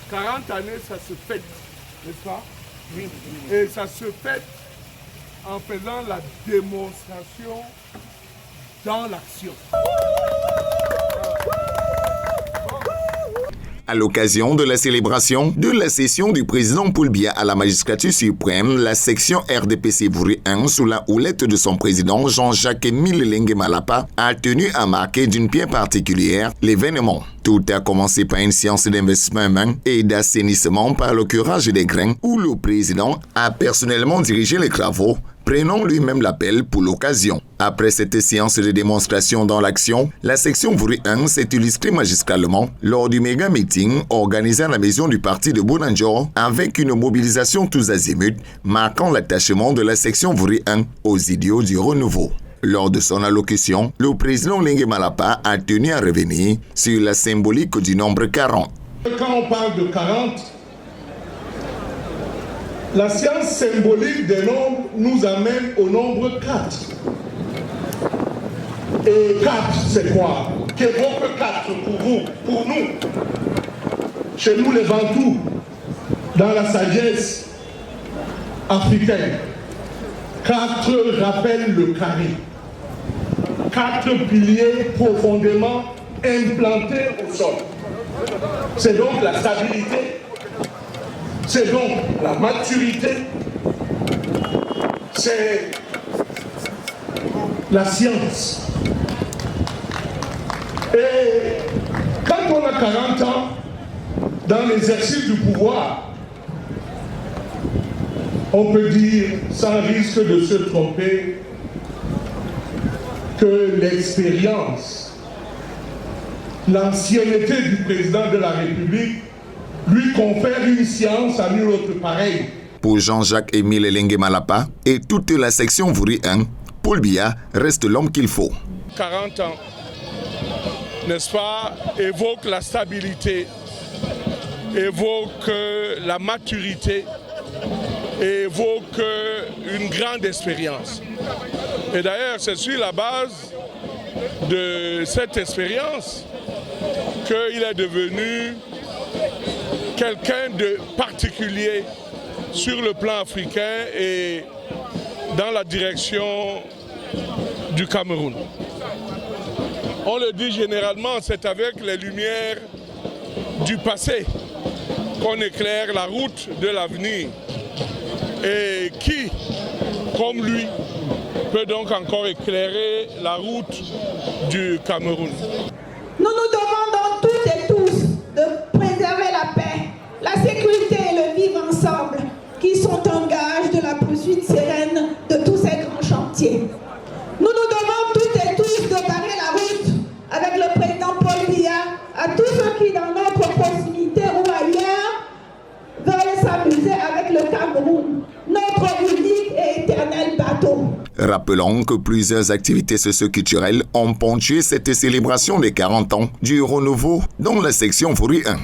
40 années, ça se fête, n'est-ce pas? Et ça se fête en faisant la démonstration dans l'action. À l'occasion de la célébration de la session du président Paul Biya à la magistrature suprême, la section RDPC Vouri 1, sous la houlette de son président Jean-Jacques-Émile Lengue Malapa, a tenu à marquer d'une pierre particulière l'événement. Tout a commencé par une séance d'investissement humain et d'assainissement par le curage des grains, où le président a personnellement dirigé les travaux, prenant lui-même l'appel pour l'occasion. Après cette séance de démonstration dans l'action, la section Vouri 1 s'est illustrée magistralement lors du méga meeting organisé à la maison du parti de Bonanjor avec une mobilisation tous azimuts marquant l'attachement de la section Vouri 1 aux idéaux du renouveau. Lors de son allocution, le président Lengue Malapa a tenu à revenir sur la symbolique du nombre 40. Quand on parle de 40, la science symbolique des nombres nous amène au nombre 4. Et 4, c'est quoi? Qu'évoque 4 pour vous, pour nous? Chez nous, les Bantous, dans la sagesse africaine, 4 rappellent le carré. 4 piliers profondément implantés au sol. C'est donc la stabilité. C'est donc la maturité, c'est la science. Et quand on a 40 ans, dans l'exercice du pouvoir, on peut dire, sans risque de se tromper, que l'expérience, l'ancienneté du président de la République lui confère une science à nul autre pareil. Pour Jean-Jacques-Émile Lengue Malapa et toute la section Vouri 1, Paul Biya reste l'homme qu'il faut. 40 ans, n'est-ce pas, évoque la stabilité, évoque la maturité, évoque une grande expérience. Et d'ailleurs, c'est sur la base de cette expérience qu'il est devenu quelqu'un de particulier sur le plan africain et dans la direction du Cameroun. On le dit généralement, c'est avec les lumières du passé qu'on éclaire la route de l'avenir. Et qui, comme lui, peut donc encore éclairer la route du Cameroun? Nous nous demandons toutes et tous de préserver la paix, la sécurité et le vivre ensemble, qui sont un gage de la poursuite sereine de tous ces grands chantiers. Nous nous demandons toutes et tous de barrer la route avec le président Paul Biya à tous ceux qui, dans notre proximité ou ailleurs, veulent s'amuser avec le Cameroun, notre unique et éternel bateau. Rappelons que plusieurs activités socio-culturelles ont ponctué cette célébration des 40 ans du renouveau dans la section Vouri 1.